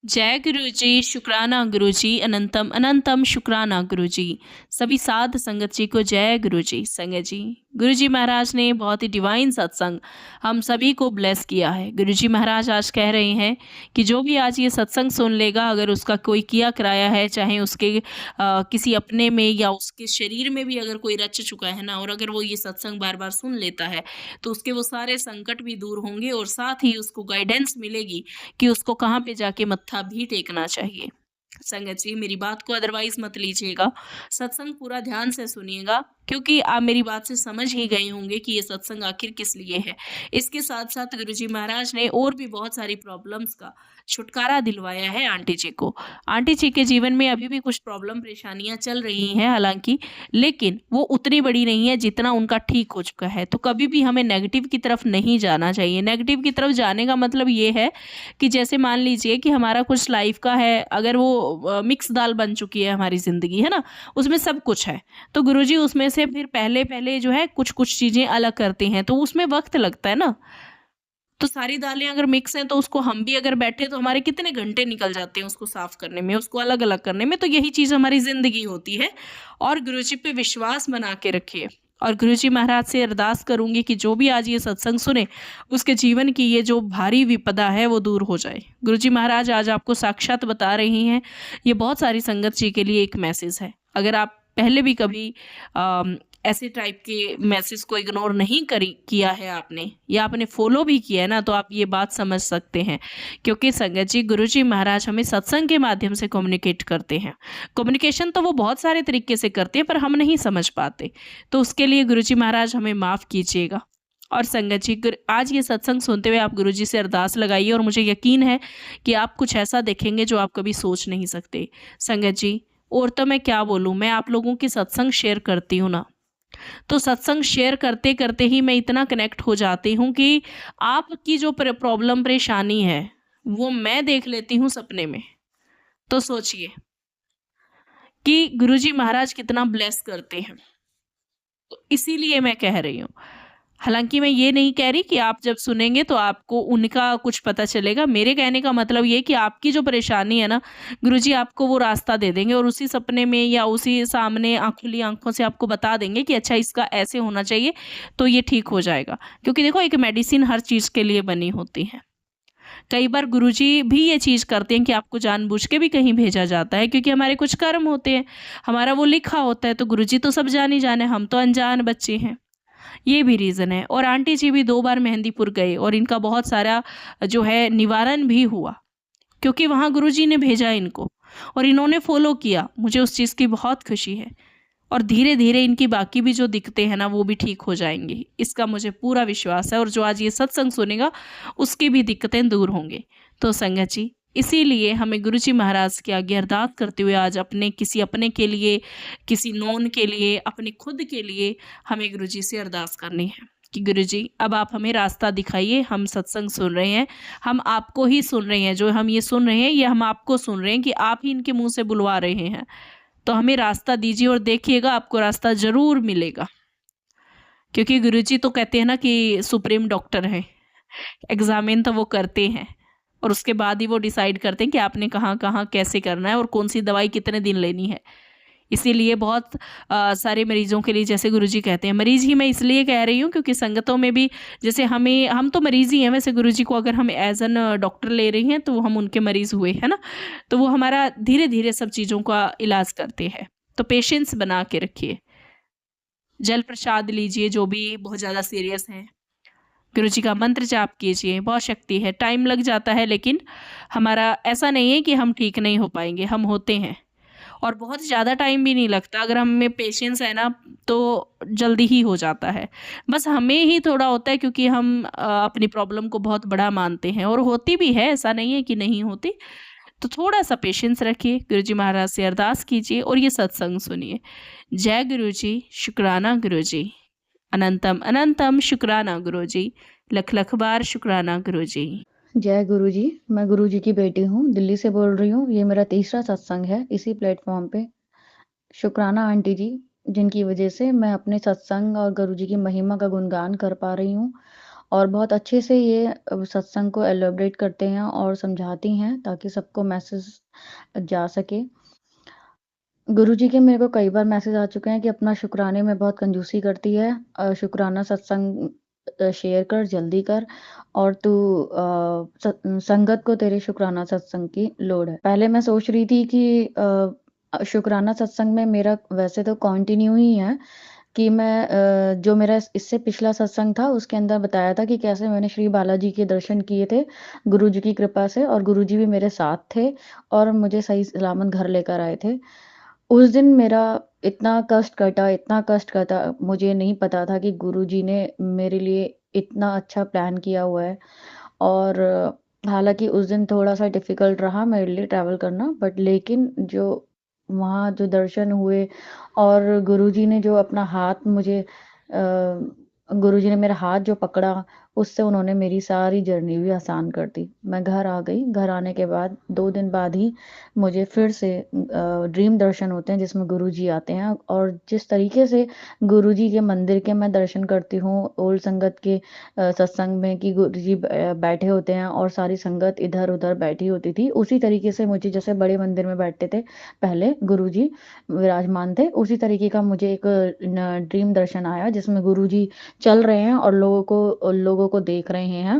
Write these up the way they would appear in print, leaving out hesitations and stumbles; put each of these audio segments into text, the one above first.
जय गुरुजी, शुक्राना गुरुजी, अनंतम अनंतम शुक्राना गुरुजी। सभी साध संगत जी को जय गुरुजी। संगत जी, गुरुजी महाराज ने बहुत ही डिवाइन सत्संग हम सभी को ब्लेस किया है। गुरुजी महाराज आज कह रहे हैं कि जो भी आज ये सत्संग सुन लेगा, अगर उसका कोई किया कराया है, चाहे उसके किसी अपने में या उसके शरीर में भी अगर कोई रच चुका है ना, और अगर वो ये सत्संग बार बार सुन लेता है, तो उसके वो सारे संकट भी दूर होंगे और साथ ही उसको गाइडेंस मिलेगी कि उसको कहाँ पे जाके मत्था भी टेकना चाहिए। संगत जी, मेरी बात को अदरवाइज मत लीजिएगा, सत्संग पूरा ध्यान से सुनिएगा, क्योंकि आप मेरी बात से समझ ही गए होंगे कि ये सत्संग आखिर किस लिए है। इसके साथ साथ गुरुजी महाराज ने और भी बहुत सारी प्रॉब्लम्स का छुटकारा दिलवाया है आंटी जी को। आंटी जी के जीवन में अभी भी कुछ प्रॉब्लम परेशानियां चल रही हैं हालांकि, लेकिन वो उतनी बड़ी नहीं है जितना उनका ठीक हो चुका है। तो कभी भी हमें नेगेटिव की तरफ नहीं जाना चाहिए। नेगेटिव की तरफ जाने का मतलब ये है कि जैसे मान लीजिए कि हमारा कुछ लाइफ का है, अगर वो मिक्स दाल बन चुकी है हमारी ज़िंदगी, है ना? उसमें सब कुछ है, तो गुरुजी उसमें से फिर पहले-पहले जो है कुछ-कुछ चीज़ें अलग करते हैं, तो उसमें वक़्त लगता है ना। तो सारी दालें अगर मिक्स हैं, तो उसको हम भी अगर बैठे तो हमारे कितने घंटे निकल जाते हैं उसको साफ़ करने में, उसको अलग-अलग करने में। तो यही चीज़ हमारी ज़िंदगी होती है। और गुरुजी पे विश्वास बना के रखिए। और गुरुजी महाराज से अरदास करूँगी कि जो भी आज ये सत्संग सुने, उसके जीवन की ये जो भारी विपदा है वो दूर हो जाए। गुरुजी महाराज आज आपको साक्षात बता रही हैं, ये बहुत सारी संगत जी के लिए एक मैसेज है। अगर आप पहले भी कभी ऐसे टाइप के मैसेज को इग्नोर नहीं करी किया है आपने, या आपने फॉलो भी किया है ना, तो आप ये बात समझ सकते हैं। क्योंकि संगत जी, गुरुजी महाराज हमें सत्संग के माध्यम से कम्युनिकेट करते हैं। कम्युनिकेशन तो वो बहुत सारे तरीके से करते हैं, पर हम नहीं समझ पाते। तो उसके लिए गुरुजी महाराज हमें माफ़ कीजिएगा। और संगत जी, आज ये सत्संग सुनते हुए आप गुरुजी से अरदास लगाइए, और मुझे यकीन है कि आप कुछ ऐसा देखेंगे जो आप कभी सोच नहीं सकते। संगत जी, और तो मैं क्या बोलूँ, मैं आप लोगों की सत्संग शेयर करती हूँ ना, तो सत्संग शेयर करते-करते ही मैं इतना कनेक्ट हो जाती हूँ कि आपकी जो प्रॉब्लम परेशानी है, वो मैं देख लेती हूँ सपने में। तो सोचिए कि गुरुजी महाराज कितना ब्लेस करते हैं। तो इसीलिए मैं कह रही हूँ। हालाँकि मैं ये नहीं कह रही कि आप जब सुनेंगे तो आपको उनका कुछ पता चलेगा। मेरे कहने का मतलब ये है कि आपकी जो परेशानी है ना, गुरुजी आपको वो रास्ता दे देंगे और उसी सपने में या उसी सामने खुली आँखों से आपको बता देंगे कि अच्छा इसका ऐसे होना चाहिए, तो ये ठीक हो जाएगा। क्योंकि देखो, एक मेडिसिन हर चीज़ के लिए बनी होती है। कई बार गुरुजी भी ये चीज़ करते हैं कि आपको जानबूझ के भी कहीं भेजा जाता है, क्योंकि हमारे कुछ कर्म होते हैं, हमारा वो लिखा होता है। तो गुरुजी तो सब जान ही जाने, हम तो अनजान बच्चे हैं। ये भी रीज़न है। और आंटी जी भी 2 बार मेहंदीपुर गए और इनका बहुत सारा जो है निवारण भी हुआ, क्योंकि वहाँ गुरुजी ने भेजा इनको और इन्होंने फ़ॉलो किया। मुझे उस चीज़ की बहुत खुशी है। और धीरे-धीरे इनकी बाकी भी जो दिक्कतें हैं ना, वो भी ठीक हो जाएँगी। इसका मुझे पूरा विश्वास है, और जो आज ये सत्संग सुनेगा, उसकी भी दिक्कतें दूर होंगी। तो संगत जी, इसीलिए हमें गुरुजी महाराज के आगे अरदास करते हुए आज अपने के लिए, किसी नोन के लिए, अपने खुद के लिए हमें गुरुजी से अरदास करनी है कि गुरुजी, अब आप हमें रास्ता दिखाइए। हम सत्संग सुन रहे हैं, हम आपको ही सुन रहे हैं। जो हम ये सुन रहे हैं, ये हम आपको सुन रहे हैं कि आप ही इनके मुँह से बुलवा रहे हैं। तो हमें रास्ता दीजिए और देखिएगा, आपको रास्ता ज़रूर मिलेगा। क्योंकि गुरुजी तो कहते हैं ना कि सुप्रीम डॉक्टर हैं, एग्ज़ामिन तो वो करते हैं और उसके बाद ही वो डिसाइड करते हैं कि आपने कहाँ-कहाँ कैसे करना है और कौन-सी दवाई कितने दिन लेनी है। इसीलिए बहुत सारे मरीज़ों के लिए, जैसे गुरुजी कहते हैं, मरीज़ ही मैं इसलिए कह रही हूँ क्योंकि संगतों में भी जैसे हम तो मरीज़ ही हैं वैसे। गुरुजी को अगर हम एज़ एन डॉक्टर ले रही हैं, तो हम उनके मरीज़ हुए, है ना? तो वो हमारा धीरे-धीरे सब चीज़ों का इलाज करते हैं। तो पेशेंस बना के रखिए। जल प्रसाद लीजिए जो भी बहुत ज़्यादा सीरियस हैं। गुरुजी का मंत्र जाप कीजिए, बहुत शक्ति है। टाइम लग जाता है, लेकिन हमारा ऐसा नहीं है कि हम ठीक नहीं हो पाएँगे, हम होते हैं। और बहुत ज़्यादा टाइम भी नहीं लगता, अगर हम में पेशेंस है ना, तो जल्दी ही हो जाता है। बस हमें ही थोड़ा होता है, क्योंकि हम अपनी प्रॉब्लम को बहुत बड़ा मानते हैं, और होती भी है, ऐसा नहीं है कि नहीं होती। तो थोड़ा-सा पेशेंस रखिए, गुरुजी महाराज से अरदास कीजिए और ये सत्संग सुनिए। जय गुरुजी, शुक्राना गुरुजी, अनंतम अनंतम शुक्राना गुरुजी, लख-लख बार शुक्राना गुरुजी। जय गुरुजी। मैं गुरुजी की बेटी हूँ, दिल्ली से बोल रही हूँ। ये मेरा तीसरा सत्संग है इसी प्लेटफॉर्म पे। शुक्राना आंटी जी, जिनकी वजह से मैं अपने सत्संग और गुरुजी की महिमा का गुणगान कर पा रही हूँ। और बहुत अच्छे से ये सत्संग को एलैबोरेट करते हैं और समझाती हैं ताकि सबको मैसेज जा सके। गुरुजी के मेरे को कई बार मैसेज आ चुके हैं कि अपना शुक्राने में बहुत कंजूसी करती है। शुक्राना सत्संग शेयर कर, जल्दी कर और तू संगत को तेरे शुक्राना सत्संग की लोड है। पहले मैं सोच रही थी कि शुक्राना सत्संग में मेरा वैसे तो कंटिन्यू ही है कि मैं जो मेरा इससे पिछला सत्संग था उसके अंदर बताया था कि कैसे मैंने श्री बालाजी के दर्शन किए थे गुरुजी की कृपा से, और गुरुजी भी मेरे साथ थे और मुझे सही सलामत घर लेकर आए थे। उस दिन मेरा इतना कष्ट कटा, मुझे नहीं पता था कि गुरुजी ने मेरे लिए इतना अच्छा प्लान किया हुआ है। और हालाँकि उस दिन थोड़ा-सा डिफ़िकल्ट रहा मेरे लिए ट्रैवल करना, बट लेकिन जो वहाँ जो दर्शन हुए और गुरुजी ने जो अपना हाथ मुझे गुरुजी ने मेरा हाथ जो पकड़ा, उससे उन्होंने मेरी सारी जर्नी भी आसान कर दी। मैं घर आ गई, घर आने के बाद 2 दिन बाद ही मुझे फिर से ड्रीम दर्शन होते हैं जिसमें गुरुजी आते हैं, और जिस तरीके से गुरुजी के मंदिर के मैं दर्शन करती हूँ ओल्ड संगत के सत्संग में कि गुरुजी बैठे होते हैं और सारी संगत इधर-उधर बैठी होती थी, उसी तरीके से मुझे जैसे बड़े मंदिर में बैठते थे पहले गुरुजी विराजमान थे, उसी तरीके का मुझे एक ड्रीम दर्शन आया जिसमें गुरुजी चल रहे हैं और लोगों को देख रहे हैं।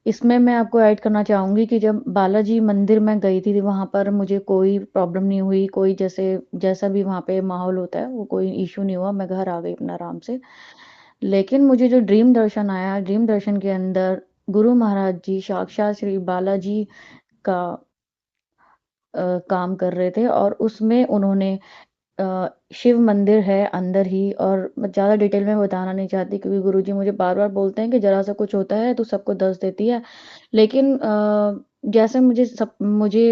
इसमें मैं आपको ऐड करना चाहूँगी कि जब बालाजी मंदिर मैं गई थी, वहाँ पर मुझे कोई प्रॉब्लम नहीं हुई, कोई जैसा भी वहाँ पे माहौल होता है, वो कोई इश्यू नहीं हुआ, मैं घर आ गई अपना आराम से। लेकिन मुझे जो ड्रीम दर्शन आया, ड्रीम दर्शन के अंदर गुरु महाराज जी साक्षात श्री बालाजी का काम कर रहे थे और उसमें उन्होंने शिव मंदिर है अंदर ही, और मैं ज़्यादा डिटेल में बताना नहीं चाहती क्योंकि गुरुजी मुझे बार-बार बोलते हैं कि ज़रा-सा कुछ होता है तो सबको दस देती है। लेकिन जैसे मुझे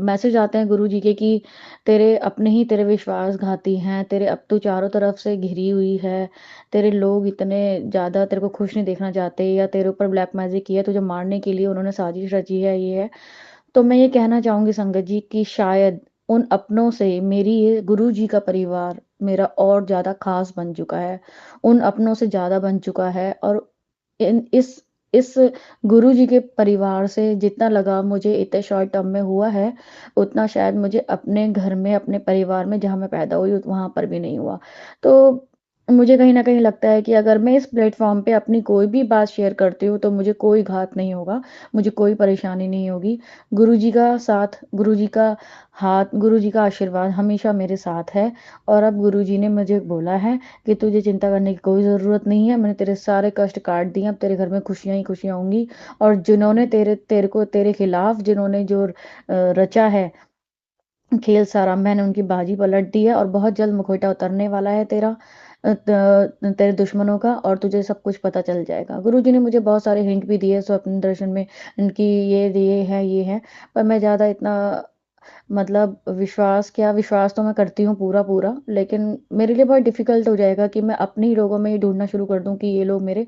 मैसेज आते हैं गुरुजी के कि तेरे अपने ही तेरे विश्वासघाती हैं, तेरे अब तू चारों तरफ से घिरी हुई है, तेरे लोग इतने ज़्यादा तेरे को खुश नहीं देखना चाहते या तेरे ऊपर ब्लैक मैजिक किया है, तुझे मारने के लिए उन्होंने साजिश रची है, ये है। तो मैं ये कहना चाहूँगी संगत जी कि शायद उन अपनों से मेरी ये गुरुजी का परिवार मेरा और ज़्यादा ख़ास बन चुका है। उन अपनों से ज़्यादा बन चुका है, और इन इस गुरुजी के परिवार से जितना लगाव मुझे इतने शॉर्ट टर्म में हुआ है, उतना शायद मुझे अपने घर में, अपने परिवार में जहाँ मैं पैदा हुई वहाँ पर भी नहीं हुआ। तो मुझे कहीं न कहीं लगता है कि अगर मैं इस प्लेटफ़ॉर्म पे अपनी कोई भी बात शेयर करती हूँ, तो मुझे कोई घात नहीं होगा, मुझे कोई परेशानी नहीं होगी। गुरुजी का साथ, गुरुजी का हाथ, गुरुजी का आशीर्वाद हमेशा मेरे साथ है, और अब गुरुजी ने मुझे बोला है कि तुझे चिंता करने की कोई ज़रूरत नहीं है, मैंने तेरे सारे कष्ट काट दिए, अब तेरे घर में खुशियाँ ही खुशियाँ होंगी, और जिन्होंने तेरे खिलाफ जिन्होंने जो रचा है खेल सारा, मैंने उनकी बाजी पलट दी है और बहुत जल्द मुखौटा उतरने वाला है तेरा तेरे दुश्मनों का, और तुझे सब कुछ पता चल जाएगा। गुरुजी ने मुझे बहुत सारे हिंट भी दिए स्वप्न दर्शन में, इनकी ये है, पर मैं ज़्यादा इतना मतलब विश्वास तो मैं करती हूँ पूरा-पूरा, लेकिन मेरे लिए बहुत डिफ़िकल्ट हो जाएगा कि मैं अपने ही लोगों में ये ढूँढना शुरू कर दूँ कि ये लोग मेरे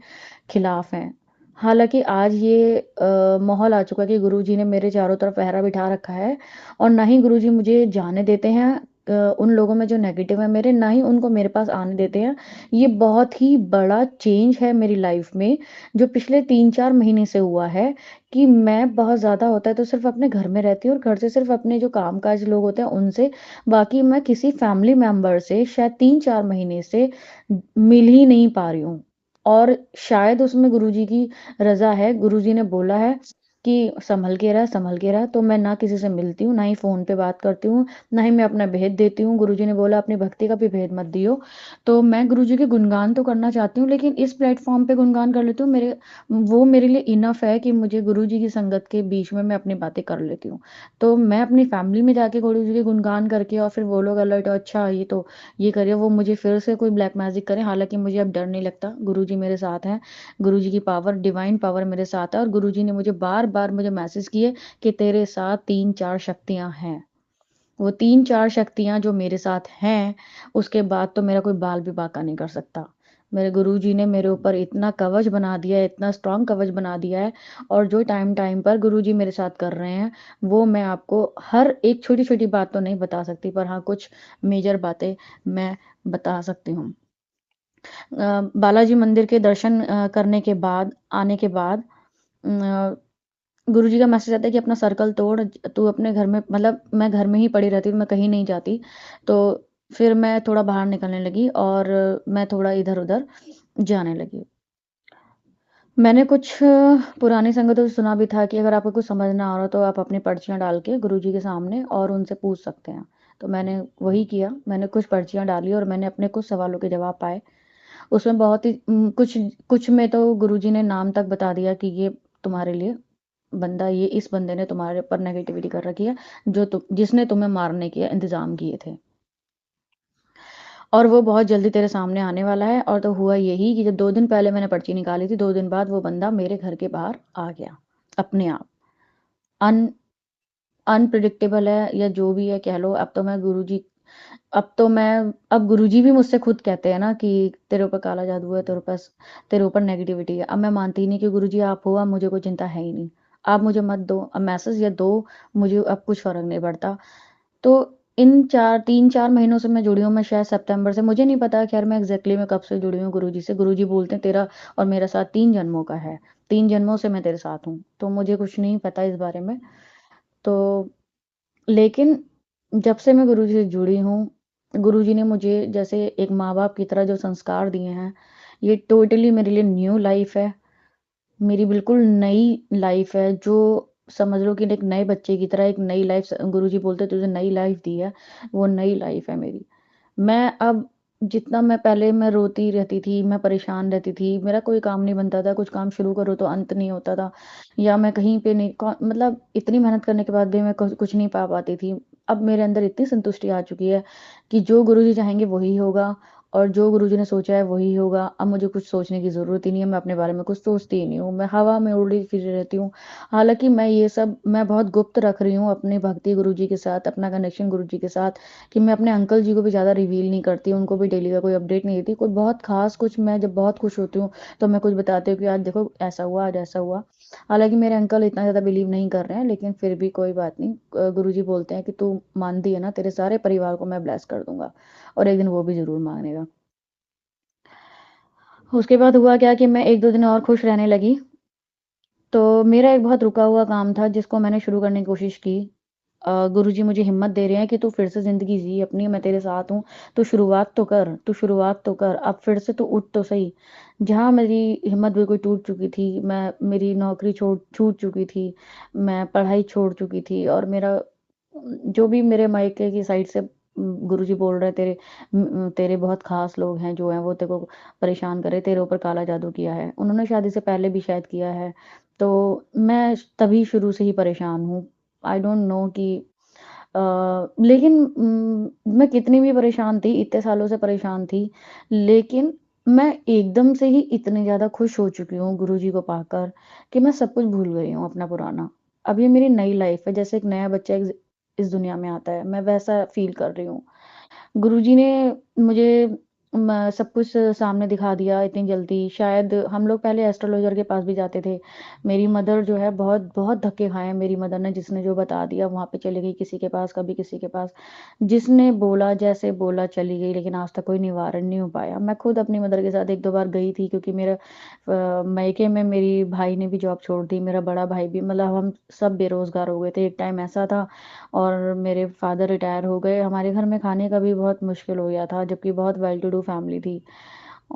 खिलाफ हैं। हालाँकि आज ये माहौल आ चुका है कि गुरुजी ने मेरे चारों तरफ पहरा बिठा रखा है, और ना ही गुरुजी मुझे जाने देते हैं उन लोगों में जो नेगेटिव है मेरे, ना ही उनको मेरे पास आने देते हैं। ये बहुत ही बड़ा चेंज है मेरी लाइफ़ में, जो पिछले 3-4 महीने से हुआ है कि मैं बहुत ज़्यादा होता है तो सिर्फ़ अपने घर में रहती हूँ और घर से सिर्फ़ अपने जो काम-काज लोग होते हैं उनसे, बाकी मैं किसी फैमिली मेंबर से शायद 3-4 महीने से मिल ही नहीं पा रही हूँ। और शायद उसमें गुरुजी की रज़ा है, गुरुजी ने बोला है कि सँभल के रह, तो मैं ना किसी से मिलती हूँ, ना ही फ़ोन पे बात करती हूँ, ना ही मैं अपना भेद देती हूँ। गुरुजी ने बोला अपनी भक्ति का भी भेद मत दियो। तो मैं गुरुजी के गुणगान तो करना चाहती हूँ, लेकिन इस प्लेटफ़ॉर्म पे गुणगान कर लेती हूँ, वो मेरे लिए इनफ़ है कि मुझे गुरुजी की संगत के बीच में मैं अपनी बातें कर लेती हूँ। तो मैं अपनी फ़ैमिली में जाके गुरुजी के गुणगान करके और फिर वो लोग अलर्ट हो, अच्छा ये तो ये करे, वो मुझे फिर से कोई ब्लैक मैजिक करे, हालाँकि मुझे अब डर नहीं लगता, गुरुजी मेरे साथ हैं। गुरुजी की पावर, डिवाइन पावर मेरे साथ है, और गुरुजी ने मुझे बार-बार मुझे मैसेज किए कि तेरे साथ 3-4 शक्तियाँ हैं। वो 3-4 शक्तियाँ जो मेरे साथ हैं, उसके बाद तो मेरा कोई बाल भी बांका नहीं कर सकता। मेरे गुरुजी ने मेरे ऊपर इतना कवच बना दिया है, इतना स्ट्रॉन्ग कवच बना दिया है, और जो टाइम-टाइम पर गुरुजी मेरे साथ कर रहे हैं, वो मैं आपको हर एक छोटी-छोटी बात तो नहीं बता सकती, पर हाँ, कुछ मेजर बातें मैं बता सकती हूँ। बालाजी मंदिर के दर्शन करने के बाद आने के बाद गुरुजी का मैसेज आता है कि अपना सर्कल तोड़, तू अपने घर में मतलब मैं घर में ही पड़ी रहती हूँ, मैं कहीं नहीं जाती। तो फिर मैं थोड़ा बाहर निकलने लगी और मैं थोड़ा इधर-उधर जाने लगी। मैंने कुछ पुरानी संगतों से सुना भी था कि अगर आपको कुछ समझ ना आ रहा तो आप अपनी पर्चियाँ डाल के गुरुजी के सामने और उनसे पूछ सकते हैं। तो मैंने वही किया, मैंने कुछ पर्चियाँ डाली और मैंने अपने कुछ सवालों के जवाब पाए। उसमें बहुत ही कुछ कुछ में तो गुरुजी ने नाम तक बता दिया कि ये तुम्हारे लिए बंदा ये इस बंदे ने तुम्हारे ऊपर नेगेटिविटी कर रखी है, जिसने तुम्हें मारने के इंतज़ाम किए थे। और वो बहुत जल्दी तेरे सामने आने वाला है और तो हुआ यही कि जब 2 दिन पहले मैंने पर्ची निकाली थी, 2 दिन बाद वो बंदा मेरे घर के बाहर आ गया, अपने आप। अन अनप्रेडिक्टेबल है या जो भी है कह लो, अब गुरुजी भी मुझसे खुद कहते हैं ना कि तेरे ऊपर काला जादू है, तेरे ऊपर नेगेटिविटी है। अब मैं मानती ही नहीं कि गुरुजी आप हो, अब मुझे कोई चिंता है ही नहीं। आप मुझे मत दो, अब मैसेज या दो, मुझे अब कुछ फ़र्क नहीं पड़ता। तो इन 3-4 महीनों से मैं जुड़ी हूँ, मैं शायद सितंबर से, मुझे नहीं पता ख़ैर मैं एग्ज़ैक्टली मैं कब से जुड़ी हूँ गुरुजी से। गुरुजी बोलते हैं तेरा और मेरा साथ 3 जन्मों का है, 3 जन्मों से मैं तेरे साथ हूँ। तो मुझे कुछ नहीं पता इस बारे में। तो लेकिन जब से मैं गुरुजी से जुड़ी हूँ, गुरुजी ने मुझे जैसे एक माँ-बाप की तरह जो संस्कार दिए हैं, ये टोटली मेरे लिए न्यू लाइफ़ है। मेरी बिल्कुल नई लाइफ़ है, जो समझ लो कि एक नए बच्चे की तरह एक नई लाइफ़ गुरुजी बोलते हैं तुझे नई लाइफ़ दी है, वो नई लाइफ़ है मेरी। मैं अब जितना मैं पहले मैं रोती रहती थी, मैं परेशान रहती थी, मेरा कोई काम नहीं बनता था, कुछ काम शुरू करो तो अंत नहीं होता था या मैं कहीं पे नहीं मतलब इतनी मेहनत करने के बाद भी मैं कुछ नहीं पा पाती थी। अब मेरे अंदर इतनी संतुष्टि आ चुकी है कि जो गुरुजी चाहेंगे वही होगा और जो गुरुजी ने सोचा है वही होगा। अब मुझे कुछ सोचने की ज़रूरत ही नहीं है, मैं अपने बारे में कुछ सोचती ही नहीं हूँ, मैं हवा में उड़ी फिरी रहती हूँ। हालाँकि मैं बहुत गुप्त रख रही हूँ अपनी भक्ति गुरुजी के साथ, अपना कनेक्शन गुरुजी के साथ कि मैं अपने अंकल जी को भी ज़्यादा रिवील नहीं करती, उनको भी डेली का कोई अपडेट नहीं देती। कोई बहुत ख़ास कुछ मैं जब बहुत खुश होती हूँ, तो मैं कुछ बताती हूँ कि आज देखो ऐसा हुआ, आज ऐसा हुआ। हालाँकि मेरे अंकल इतना ज़्यादा बिलीव नहीं कर रहे हैं, लेकिन फिर भी कोई बात नहीं। गुरुजी बोलते हैं कि तू मानती है ना, तेरे सारे परिवार को मैं ब्लेस कर दूँगा और एक दिन वो भी ज़रूर मानेगा। उसके बाद हुआ क्या कि मैं 1-2 दिन और खुश रहने लगी। तो मेरा एक बहुत रुका हुआ काम था जिसको मैंने शुरू करने की कोशिश की। गुरुजी मुझे हिम्मत दे रहे हैं कि तू फिर से ज़िंदगी जी अपनी, मैं तेरे साथ हूँ। तू शुरुआत तो कर, अब फिर से तू उठ तो सही। जहाँ मेरी हिम्मत बिल्कुल टूट चुकी थी, मेरी नौकरी छोड़ छूट चुकी थी, मैं पढ़ाई छोड़ चुकी थी और जो भी मेरे मायके की साइड से गुरुजी बोल रहे हैं तेरे बहुत ख़ास लोग हैं जो हैं वो तेरे को परेशान कर रहे, तेरे ऊपर काला जादू किया है। उन्होंने शायद इससे पहले भी शायद किया है। तो मैं तभी शुरू से ही परेशान हूँ। आई डोंट नो कि अ, लेकिन मैं कितनी भी परेशान थी, इतने सालों से परेशान थी, लेकिन मैं एकदम से ही इतनी ज़्यादा खुश हो चुकी हूँ गुरुजी को पाकर कि मैं सब कुछ भूल गई हूँ अपना पुराना। अब ये मेरी नई लाइफ़ है, जैसे एक नया बच्चा इस दुनिया में आता है, मैं वैसा फ़ील कर रही हूँ। गुरुजी ने मुझे सब कुछ सामने दिखा दिया इतनी जल्दी। शायद हम लोग पहले एस्ट्रोलॉज़र के पास भी जाते थे। मेरी मदर जो है बहुत बहुत धक्के खाए हैं मेरी मदर ने, जिसने जो बता दिया वहाँ पे चली गई किसी के पास, कभी किसी के पास। जिसने बोला जैसे बोला चली गई, लेकिन आज तक कोई निवारण नहीं हो पाया। मैं खुद अपनी मदर के साथ 1-2 बार गई थी क्योंकि मायके में मेरी भाई ने भी जॉब छोड़ दी, मेरा बड़ा भाई भी, मतलब हम सब बेरोज़गार हो गए थे। एक टाइम ऐसा था और मेरे फ़ादर रिटायर हो गए, हमारे घर में खाने का भी बहुत मुश्किल हो गया था, जबकि बहुत वेल टू डू फैमिली थी।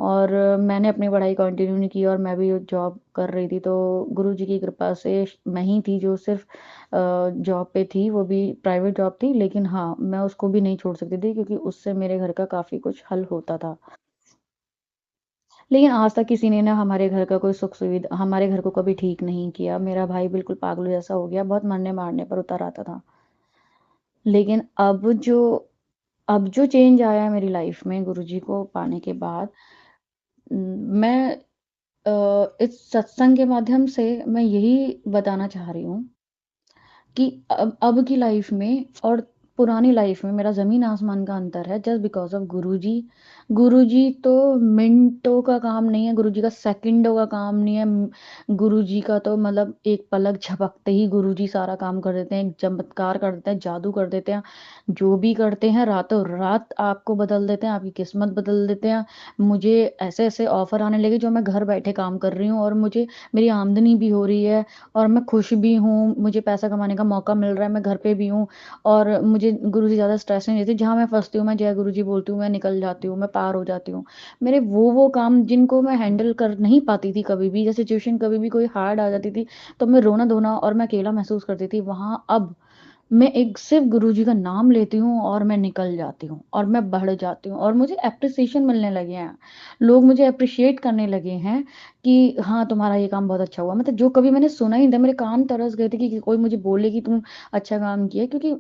और मैंने अपनी पढ़ाई कंटिन्यू नहीं की और मैं भी जॉब कर रही थी, तो गुरुजी की कृपा से मैं ही थी जो सिर्फ़ जॉब पे थी, वो भी प्राइवेट जॉब थी, लेकिन हाँ, मैं उसको भी नहीं छोड़ सकती थी क्योंकि उससे मेरे घर का काफ़ी कुछ हल होता था। लेकिन आज तक किसी ने ना हमारे घर का कोई सुख-सुविधा हमारे घर को कभी ठीक नहीं किया। मेरा भाई बिल्कुल पागलों जैसा हो गया, बहुत मरने-मारने पर उतर आता था। लेकिन अब जो चेंज आया है मेरी लाइफ में गुरुजी को पाने के बाद, मैं इस सत्संग के माध्यम से मैं यही बताना चाह रही हूँ कि अब की लाइफ में और पुरानी लाइफ में मेरा ज़मीन आसमान का अंतर है जस्ट बिकॉज़ ऑफ गुरुजी। गुरुजी तो मिनटों का काम नहीं है, गुरुजी का सेकंडों का काम नहीं है। गुरुजी का तो मतलब एक पलक झपकते ही गुरुजी सारा काम कर देते हैं, एक चमत्कार कर देते हैं, जादू कर देते हैं। जो भी करते हैं रातों-रात आपको बदल देते हैं, आपकी किस्मत बदल देते हैं। मुझे ऐसे-ऐसे ऑफ़र आने लगे जो मैं घर बैठे काम कर रही हूँ और मुझे मेरी आमदनी भी हो रही है और मैं खुश भी हूँ, मुझे पैसा कमाने का मौका मिल रहा है, मैं घर पे भी हूँ और मुझे गुरुजी ज़्यादा स्ट्रेस नहीं देते। जहाँ मैं फँसती हूँ, मैं जय गुरुजी बोलती हूँ, मैं निकल जाती हूँ, मैं पार हो जाती हूँ। मेरे वो काम जिनको मैं हैंडल कर नहीं पाती थी कभी भी, या सिचुएशन कभी भी कोई हार्ड आ जाती थी, तो मैं रोना-धोना और मैं अकेला महसूस करती थी, वहाँ अब मैं एक सिर्फ़ गुरुजी का नाम लेती हूँ और मैं निकल जाती हूँ और मैं बढ़ जाती हूँ और मुझे एप्रिसिएशन मिलने लगे हैं। लोग मुझे एप्रिशिएट करने लगे हैं कि हाँ, तुम्हारा ये काम बहुत अच्छा हुआ। मतलब जो कभी मैंने सुना ही नहीं था, मेरे कान तरस गए थे कि कोई मुझे बोले कि तुम अच्छा काम किया, क्योंकि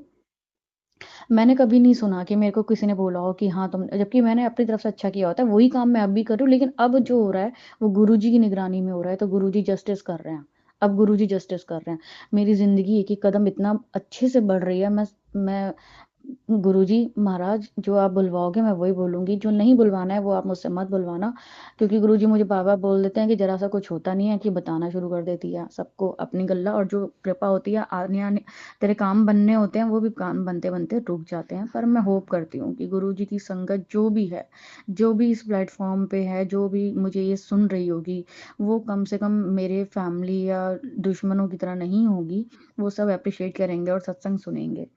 मैंने कभी नहीं सुना कि मेरे को किसी ने बोला हो कि हाँ, तुम, जबकि मैंने अपनी तरफ से अच्छा किया होता है। वही काम मैं अब भी कर रही हूँ, लेकिन अब जो हो रहा है, वो गुरुजी की निगरानी में हो रहा है, तो गुरुजी जस्टिस कर रहे हैं। अब गुरुजी जस्टिस कर रहे हैं। मेरी ज़िंदगी एक-एक कदम इतना अच्छे से बढ़ रही है, मैं गुरुजी महाराज जो आप बुलवाओगे मैं वही बोलूँगी, जो नहीं बुलवाना है वो आप मुझसे मत बुलवाना, क्योंकि गुरुजी मुझे बार-बार बोल देते हैं कि ज़रा-सा कुछ होता नहीं है कि बताना शुरू कर देती है सबको अपनी गल्ला, और जो कृपा होती है आने-आने तेरे काम बनने होते हैं, वो भी काम बनते-बनते रुक जाते हैं। पर मैं होप करती हूँ कि गुरुजी की संगत जो भी है, जो भी इस प्लेटफ़ॉर्म पे है, जो भी मुझे ये सुन रही होगी, वो कम से कम मेरे फैमिली या दुश्मनों की तरह नहीं होगी। वो सब एप्रिशिएट करेंगे और सत्संग सुनेंगे।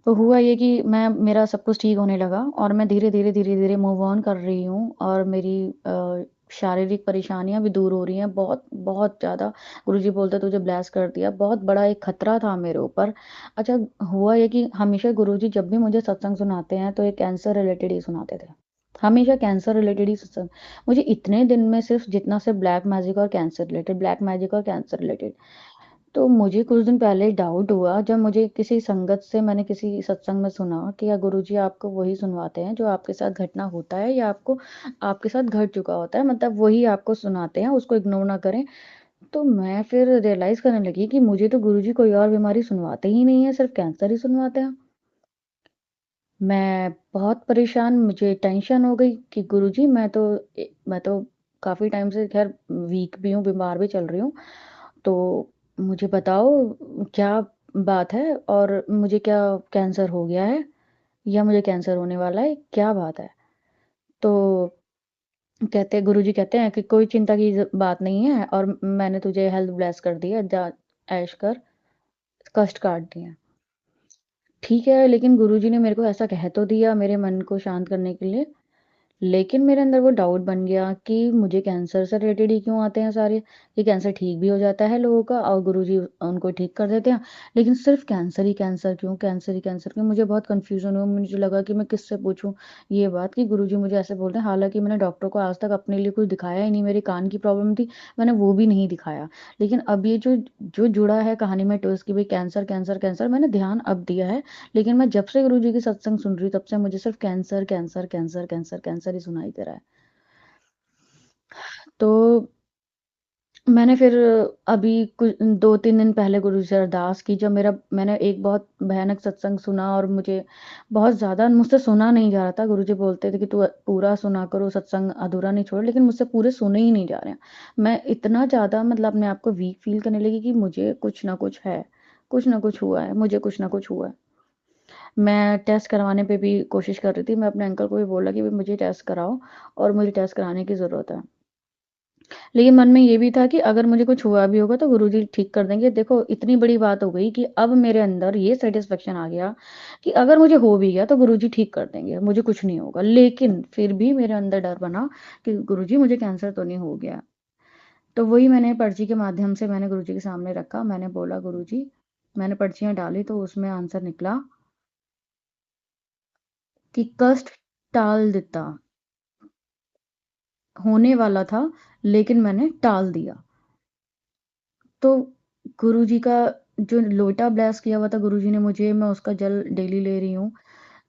तो हुआ ये कि मेरा सब कुछ ठीक होने लगा और मैं धीरे-धीरे, धीरे-धीरे मूव ऑन कर रही हूँ और मेरी शारीरिक परेशानियाँ भी दूर हो रही हैं, बहुत, बहुत ज़्यादा। गुरुजी बोलते तुझे ब्लेस कर दिया, बहुत बड़ा एक खतरा था मेरे ऊपर। अच्छा, हुआ ये कि हमेशा गुरुजी जब भी मुझे सत्संग सुनाते हैं, तो ये कैंसर रिलेटेड ही सुनाते थे। हमेशा कैंसर रिलेटेड ही सत्संग। मुझे इतने दिन में सिर्फ़ जितना सिर्फ़ ब्लैक मैजिक और कैंसर रिलेटेड, ब्लैक मैजिक और कैंसर रिलेटेड। तो मुझे कुछ दिन पहले डाउट हुआ जब मुझे किसी संगत से, मैंने किसी सत्संग में सुना कि या गुरुजी आपको वही सुनवाते हैं जो आपके साथ घटना होता है या आपको आपके साथ घट चुका होता है, मतलब वही आपको सुनाते हैं, उसको इग्नोर ना करें। तो मैं फिर रियलाइज़ करने लगी कि मुझे तो गुरुजी कोई और बीमारी सुनवाते ही नहीं है, सिर्फ़ कैंसर ही सुनवाते हैं। मैं बहुत परेशान, मुझे टेंशन हो गई कि गुरुजी मैं तो काफ़ी टाइम से ख़ैर वीक भी हूँ, बीमार भी चल रही हूँ। तो मुझे बताओ क्या बात है, और मुझे क्या कैंसर हो गया है या मुझे कैंसर होने वाला है, क्या बात है? तो गुरुजी कहते हैं कि कोई चिंता की बात नहीं है और मैंने तुझे हेल्थ ब्लेस कर दी है, जा ऐश कर, कष्ट काट दिए। ठीक है, लेकिन गुरुजी ने मेरे को ऐसा कह तो दिया मेरे मन को शांत करने के लिए, लेकिन मेरे अंदर वो डाउट बन गया कि मुझे कैंसर से रिलेटेड ही क्यों आते हैं सारे, ये कैंसर ठीक भी हो जाता है लोगों का और गुरुजी उनको ठीक कर देते हैं, लेकिन सिर्फ कैंसर ही कैंसर क्यों, कैंसर ही कैंसर क्यों? मुझे बहुत कन्फ्यूज़न हुआ, मुझे लगा कि मैं किससे पूछूँ ये बात कि गुरुजी मुझे ऐसे बोल रहे हैं, हालाँकि मैंने डॉक्टर को आज तक अपने लिए कुछ दिखाया ही नहीं, मेरे कान की प्रॉब्लम थी, मैंने वो भी नहीं दिखाया। लेकिन अब ये जो जो जुड़ा है कहानी में ट्विस्ट कि भई कैंसर, कैंसर, कैंसर, मैंने ध्यान अब दिया है, लेकिन मैं जब से गुरुजी की सत्संग सुन रही हूँ, तब से मुझे सिर्फ़ cancer, cancer, cancer, cancer, cancer ही सुनाई दे रहा है। तो मैंने फिर अभी कुछ 2-3 दिन पहले गुरुजी से अरदास की, जब मैंने एक बहुत भयानक सत्संग सुना और मुझे बहुत ज़्यादा मुझसे सुना नहीं जा रहा था। गुरुजी बोलते थे कि तू पूरा सुना करो, सत्संग अधूरा नहीं छोड़ो, लेकिन मुझसे पूरे सुने ही नहीं जा रहे हैं। मैं इतना ज़्यादा मतलब अपने आप को वीक फ़ील करने लगी कि मुझे कुछ ना कुछ है, कुछ ना कुछ हुआ है, मुझे कुछ ना कुछ हुआ है। मैं टेस्ट करवाने पे भी कोशिश कर रही थी। मैं अपने अंकल को भी बोला कि भई मुझे टेस्ट कराओ और मुझे टेस्ट कराने की ज़रूरत है। लेकिन मन में ये भी था कि अगर मुझे कुछ हुआ भी होगा तो गुरुजी ठीक कर देंगे। देखो इतनी बड़ी बात हो गई कि अब मेरे अंदर ये सैटिस्फैक्शन आ गया कि अगर मुझे हो भी गया तो गुरुजी ठीक कर देंगे, मुझे कुछ नहीं होगा। लेकिन फिर भी मेरे अंदर डर बना कि गुरुजी मुझे कैंसर तो नहीं हो गया। तो वही मैंने पर्ची के माध्यम से मैंने गुरुजी के सामने रखा। मैंने बोला गुरुजी, मैंने पर्चियाँ डाली तो उसमें आंसर निकला कि कष्ट टाल दिता, होने वाला था लेकिन मैंने टाल दिया। तो गुरुजी का जो लोटा ब्लेस किया हुआ था गुरुजी ने मुझे, मैं उसका जल डेली ले रही हूँ।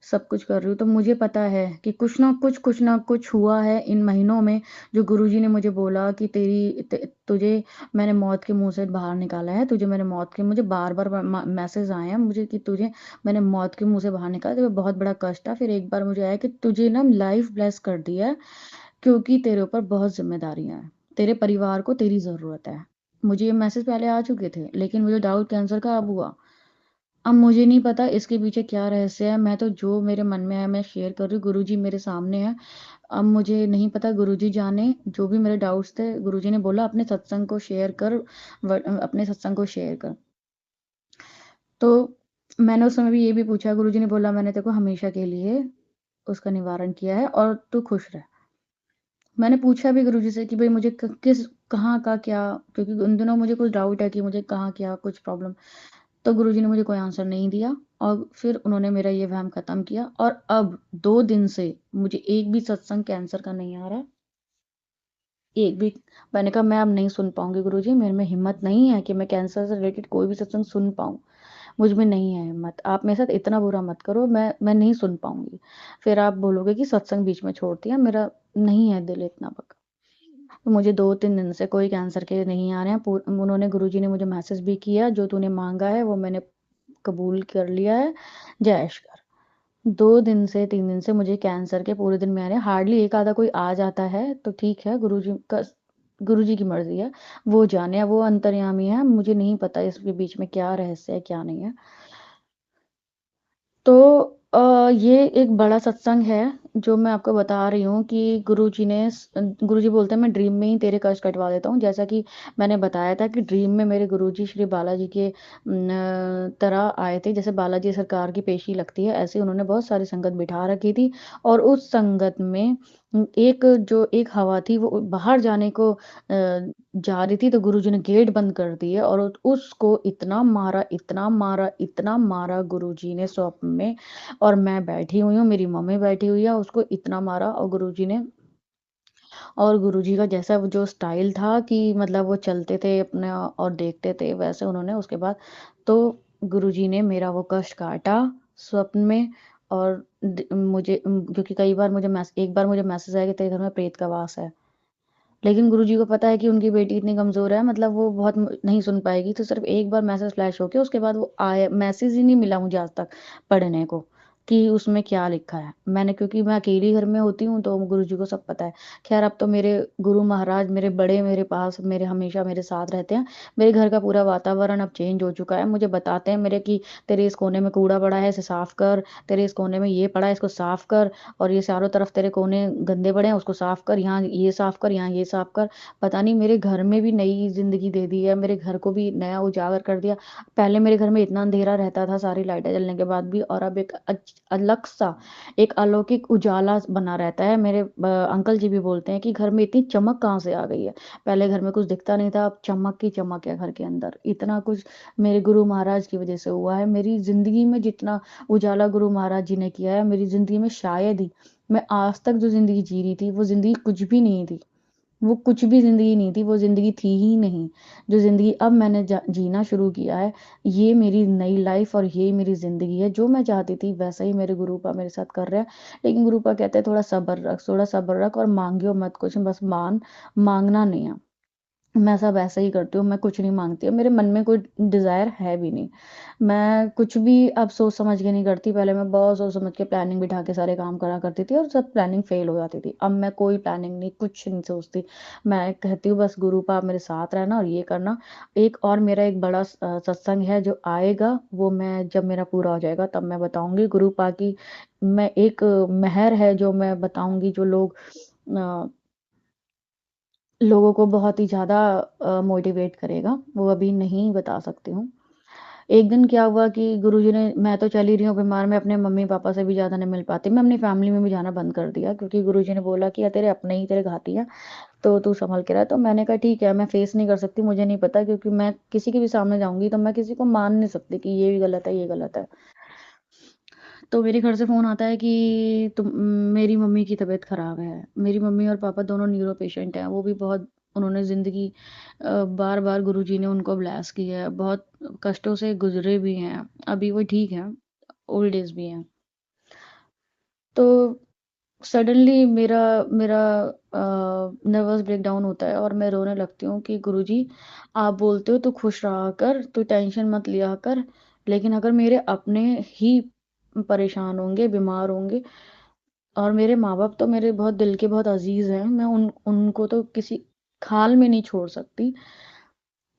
सब कुछ कर रही हूँ। तो मुझे पता है कि कुछ ना कुछ हुआ है इन महीनों में, जो गुरुजी ने मुझे बोला कि तुझे मैंने मौत के मुँह से बाहर निकाला है, तुझे मैंने मौत के मुझे बार-बार मैसेज आए हैं मुझे कि तुझे मैंने मौत के मुँह से बाहर निकाला, तुम्हें बहुत बड़ा कष्ट था। फिर एक बार मुझे आया कि तुझे ना लाइफ ब्लेस कर दी है, क्योंकि तेरे ऊपर बहुत ज़िम्मेदारियाँ हैं। तेरे परिवार को तेरी ज़रूरत है। मुझे ये मैसेज पहले आ चुके थे, लेकिन मुझे डाउट कैंसर का अब हुआ। अब मुझे नहीं पता इसके पीछे क्या रहस्य है, मैं तो जो मेरे मन में है मैं शेयर कर रही हूँ, गुरुजी मेरे सामने हैं। अब मुझे नहीं पता, गुरुजी जाने, जो भी मेरे डाउट्स थे, गुरुजी ने बोला अपने सत्संग को शेयर कर, अपने सत्संग को शेयर कर। तो मैंने उस समय भी ये भी पूछा, गुरुजी ने बोला मैंने तेरे को हमेशा के लिए उसका निवारण किया है और तू खुश रह। मैंने पूछा भी गुरुजी से कि भाई मुझे कहाँ का क्या, क्योंकि उन दिनों मुझे कुछ डाउट है कि मुझे कहाँ क्या कुछ प्रॉब्लम। तो गुरुजी ने मुझे कोई आंसर नहीं दिया और फिर उन्होंने मेरा ये वहम खत्म किया, और अब 2 दिन से मुझे एक भी सत्संग कैंसर का नहीं आ रहा, एक भी। मैंने कहा मैं अब नहीं सुन पाऊंगी गुरुजी, मेरे में हिम्मत नहीं है कि मैं कैंसर से रिलेटेड कोई भी सत्संग सुन पाऊँ। मुझ में नहीं है हिम्मत, आप मेरे साथ इतना बुरा मत करो, मैं नहीं सुन पाऊंगी। फिर आप बोलोगे कि सत्संग बीच में छोड़ दिया, मेरा नहीं है दिल इतना पक्का। तो मुझे 2-3 दिन से कोई कैंसर के नहीं आ रहे हैं। उन्होंने गुरुजी ने मुझे मैसेज भी किया, जो तूने मांगा है वो मैंने कबूल कर लिया है, जय ऐश कर। 2 दिन से 3 दिन से मुझे कैंसर के पूरे दिन में आ रहे हैं, हार्डली एक आधा कोई आ जाता है तो ठीक है, गुरुजी की मर्जी है, वो जाने, वो अंतर्यामी है, मुझे नहीं पता इसके बीच में क्या रहस्य है क्या नहीं है। तो ये एक बड़ा सत्संग है जो मैं आपको बता रही हूँ कि गुरुजी बोलते हैं मैं ड्रीम में ही तेरे कष्ट कटवा देता हूँ। जैसा कि मैंने बताया था कि ड्रीम में मेरे गुरुजी श्री बालाजी के तरह आए थे, जैसे बालाजी सरकार की पेशी लगती है ऐसे उन्होंने बहुत सारी संगत बिठा रखी थी। और उस संगत में एक हवा थी वो बाहर जाने को जा रही थी, तो गुरुजी ने गेट बंद कर दिए और उसको इतना मारा, इतना मारा, इतना मारा गुरुजी ने स्वप्न में। और मैं बैठी हुई हूँ, मेरी मम्मी बैठी हुई है, उसको इतना मारा। और गुरुजी का जैसा वो जो स्टाइल था कि मतलब वो चलते थे अपना और देखते थे, वैसे उन्होंने उसके बाद तो गुरुजी ने मेरा वो कष्ट काटा स्वप्न में। और क्योंकि कई बार एक बार मुझे मैसेज आया कि तेरे घर में प्रेत का वास है। लेकिन गुरुजी को पता है कि उनकी बेटी इतनी कमज़ोर है, मतलब वो बहुत नहीं सुन पाएगी, तो सिर्फ़ एक बार मैसेज फ्लैश होके उसके बाद वो आया, मैसेज ही नहीं मिला मुझे आज तक पढ़ने को कि उसमें क्या लिखा है। क्योंकि मैं अकेली घर में होती हूँ तो गुरुजी को सब पता है। ख़ैर अब तो मेरे गुरु महाराज मेरे बड़े मेरे पास मेरे हमेशा मेरे साथ रहते हैं। मेरे घर का पूरा वातावरण अब चेंज हो चुका है। मुझे बताते हैं मेरे कि तेरे इस कोने में कूड़ा पड़ा है, इसे साफ़ कर, तेरे इस कोने में ये पड़ा है, इसको साफ़ कर, और ये चारों तरफ तेरे कोने गंदे पड़े हैं, उसको साफ़ कर, यहाँ ये साफ़ कर, यहाँ ये साफ़ कर। पता नहीं मेरे घर में भी नई ज़िंदगी दे दी है, मेरे घर को भी नया उजागर कर दिया। पहले मेरे घर में इतना अंधेरा रहता था सारी लाइटें जलने के बाद भी, और अब एक अलग-सा एक अलौकिक उजाला बना रहता है। मेरे अंकल जी भी बोलते हैं कि घर में इतनी चमक कहाँ से आ गई है? पहले घर में कुछ दिखता नहीं था, अब चमक ही चमक है घर के अंदर। इतना कुछ मेरे गुरु महाराज की वज़ह से हुआ है। मेरी ज़िंदगी में जितना उजाला गुरु महाराज जी ने किया है, मेरी ज़िंदगी में शायद ही मैं आज तक जो ज़िंदगी जी रही थी, वो ज़िंदगी कुछ भी नहीं थी। वो कुछ भी ज़िंदगी नहीं थी, वो ज़िंदगी थी ही नहीं। जो ज़िंदगी अब मैंने जीना शुरू किया है, ये मेरी नई लाइफ़ और ये मेरी ज़िंदगी है। जो मैं चाहती थी वैसा ही मेरे गुरुपा मेरे साथ कर रहे हैं। लेकिन गुरुपा कहते हैं थोड़ा सब्र रख और माँगियो मत कुछ, बस माँगना नहीं है। मैं सब ऐसे ही करती हूँ, मैं कुछ नहीं माँगती और मेरे मन में कोई डिज़ायर है भी नहीं। मैं कुछ भी अब सोच समझ के नहीं करती, पहले मैं बहुत सोच समझ के प्लानिंग बिठा के सारे काम करा करती थी और सब प्लानिंग फ़ेल हो जाती थी। अब मैं कोई प्लानिंग नहीं, कुछ नहीं सोचती। मैं कहती हूँ बस गुरुपा आप मेरे साथ रहना और ये करना। मेरा एक बड़ा सत्संग है जो आएगा, वो मैं जब मेरा पूरा हो जाएगा तब मैं बताऊँगी। गुरुपा की मैं एक मेहर है जो मैं बताऊँगी, जो अ लोगों को बहुत ही ज़्यादा मोटिवेट करेगा, वो अभी नहीं बता सकती हूँ। एक दिन क्या हुआ कि गुरुजी ने, मैं तो चली रही हूँ बीमार, मैं अपने मम्मी-पापा से भी ज़्यादा नहीं मिल पाती, मैं अपनी फैमिली में भी जाना बंद कर दिया क्योंकि गुरुजी ने बोला कि तेरे अपने ही तेरे घाती हैं, तो तू सँभल के रह। तो मैंने कहा ठीक है, मैं फेस नहीं कर सकती, मुझे नहीं पता, क्योंकि मैं किसी के भी सामने जाऊँगी तो मैं किसी को मान नहीं सकती कि ये भी गलत है, ये गलत है। तो मेरे घर से फ़ोन आता है कि मेरी मम्मी की तबीयत ख़राब है। मेरी मम्मी और पापा दोनों न्यूरो पेशेंट हैं, वो भी बहुत, उन्होंने ज़िंदगी बार-बार गुरुजी ने उनको ब्लेस की है, बहुत कष्टों से गुज़रे भी हैं, अभी वो ठीक हैं, ओल्ड एज भी हैं। तो सडनली मेरा मेरा नर्वस ब्रेकडाउन होता है और मैं रोने लगती हूँ कि गुरुजी, आप बोलते हो तू खुश रहा कर, तू टेंशन मत लिया कर, लेकिन अगर मेरे अपने ही परेशान होंगे, बीमार होंगे और मेरे माँ-बाप तो मेरे बहुत दिल के बहुत अज़ीज़ हैं, मैं उनको तो किसी हाल में नहीं छोड़ सकती।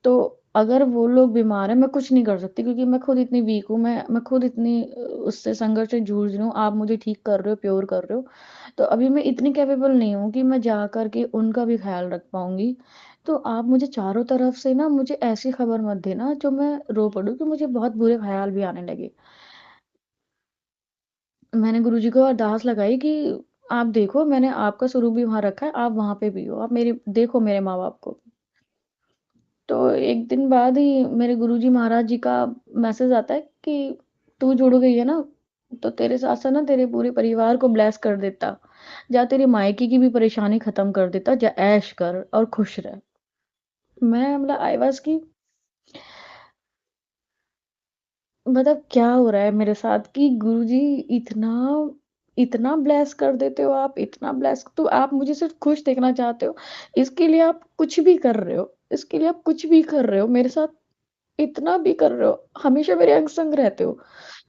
तो अगर वो लोग बीमार हैं, मैं कुछ नहीं कर सकती क्योंकि मैं खुद इतनी वीक हूँ, मैं खुद इतनी उससे संघर्ष से जूझ रही हूँ, आप मुझे ठीक कर रहे हो, प्योर कर रहे हो। तो अभी मैं इतनी कैपेबल नहीं हूँ कि मैं जा कर के उनका भी ख़्याल रख पाऊँगी। तो आप मुझे चारों तरफ से ना मुझे ऐसी खबर मत देना जो मैं रो पड़ूँ कि मुझे बहुत बुरे ख़्याल भी आने लगे। मैंने गुरुजी को अरदास लगाई कि आप देखो मैंने आपका स्वरूप भी वहाँ रखा है, आप वहाँ पे भी हो, आप मेरी देखो मेरे माँ-बाप को। तो एक दिन बाद ही मेरे गुरुजी महाराज जी का मैसेज आता है कि तू जुड़ गई है ना, तो तेरे साथ-साथ ना तेरे पूरे परिवार को ब्लेस कर देता। जा तेरे मायके की भी परेशानी खत्म कर देता, जा ऐश कर और खुश रह। मैं मतलब आई वाज़ कि मतलब क्या हो रहा है मेरे साथ कि गुरुजी इतना इतना ब्लेस कर देते हो आप, इतना ब्लेस तो आप मुझे सिर्फ़ खुश देखना चाहते हो। इसके लिए आप कुछ भी कर रहे हो, इसके लिए आप कुछ भी कर रहे हो, मेरे साथ इतना भी कर रहे हो, हमेशा मेरे अंग-संग रहते हो।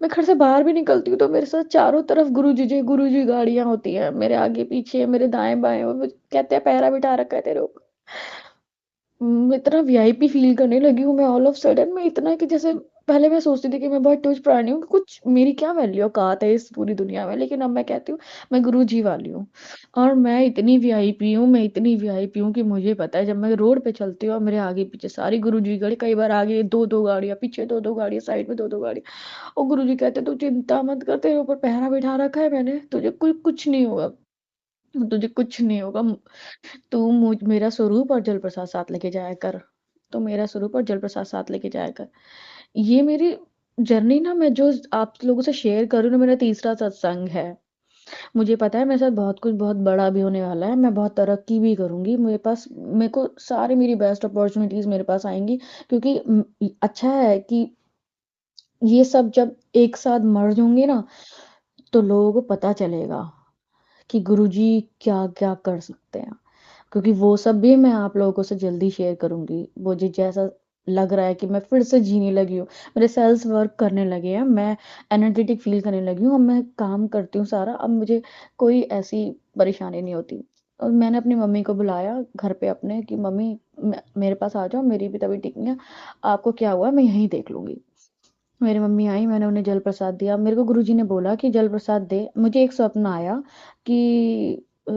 मैं घर से बाहर भी निकलती हूँ तो मेरे साथ चारों तरफ गुरुजी गाड़ियाँ होती हैं, मेरे आगे-पीछे, मेरे दाएँ-बाएँ और वो कहते हैं पहरा बिठा रखा है तेरे ऊपर। इतना वीआईपी फ़ील करने लगी हूँ मैं ऑल ऑफ सडन मैं इतना कि जैसे पहले मैं सोचती थी कि मैं बहुत तुच्छ प्राणी हूँ, कुछ मेरी क्या वैल्यू औकात है इस पूरी दुनिया में, लेकिन अब मैं कहती हूँ मैं गुरुजी वाली हूँ। और मैं इतनी वीआईपी हूँ, मैं इतनी वीआईपी हूँ कि मुझे पता है जब मैं रोड पे चलती हूँ और मेरे आगे-पीछे सारी गुरुजी खड़े, कई बार आगे 2-2 गाड़ियाँ, पीछे 2-2 गाड़ियाँ, साइड में 2-2 गाड़ियाँ और गुरुजी कहते तू चिंता मत कर तेरे ऊपर पहरा बिठा रखा है मैंने, तुझे कोई कुछ नहीं होगा, तुझे कुछ नहीं होगा। तू मुझ मेरा स्वरूप और जल प्रसाद साथ लेके जाया कर। तो मेरा स्वरूप और जल प्रसाद साथ लेके जाया कर। ये मेरी जर्नी ना मैं जो आप लोगों से शेयर कर रही हूँ ना मेरा तीसरा सत्संग है। मुझे पता है मेरे साथ बहुत कुछ बहुत बड़ा भी होने वाला है। मैं बहुत तरक्की भी करूँगी। मेरे को सारी मेरी बेस्ट अपॉर्च्युनिटीज़ मेरे पास आएँगी क्योंकि अच्छा है कि ये सब जब एक साथ मर्ज होंगे ना, तो लोगों को पता चलेगा कि गुरुजी क्या-क्या कर सकते हैं। क्योंकि वो सब भी मैं आप लोगों से जल्दी शेयर करूँगी। मुझे जैसा लग रहा है कि मैं फिर से जीने लगी हूँ। मेरे सेल्स वर्क करने लगे हैं, मैं एनर्जेटिक फ़ील करने लगी हूँ, अब मैं काम करती हूँ सारा, अब मुझे कोई ऐसी परेशानी नहीं होती। और मैंने अपनी मम्मी को बुलाया घर पे अपने कि मम्मी मेरे पास आ जाओ, मेरी भी तबीयत ठीक नहीं है, आपको क्या हुआ है मैं यहीं देख लूँगी। मेरी मम्मी आई, मैंने उन्हें जल प्रसाद दिया। मेरे को गुरुजी ने बोला कि जल प्रसाद दे। मुझे एक स्वप्न आया कि अ,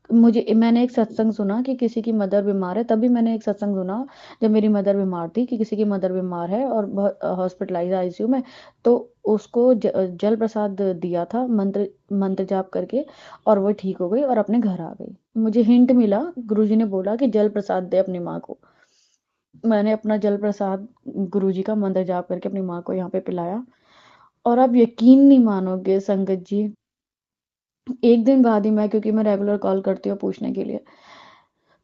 मैंने एक सत्संग सुना कि किसी की मदर बीमार है, तभी मैंने एक सत्संग सुना जब मेरी मदर बीमार थी कि किसी की मदर बीमार है और बहुत हॉस्पिटलाइज़ आईसीयू में, तो उसको जल प्रसाद दिया था मंत्र मंत्र जाप करके और वो ठीक हो गई और अपने घर आ गई। मुझे हिंट मिला, गुरुजी ने बोला कि जल प्रसाद दे अपनी माँ को। मैंने अपना जल प्रसाद गुरुजी का मंत्र जाप करके अपनी माँ को यहाँ पे पिलाया और आप यकीन नहीं मानोगे संगत जी, 1 दिन बाद ही मैं क्योंकि मैं रेगुलर कॉल करती हूँ पूछने के लिए,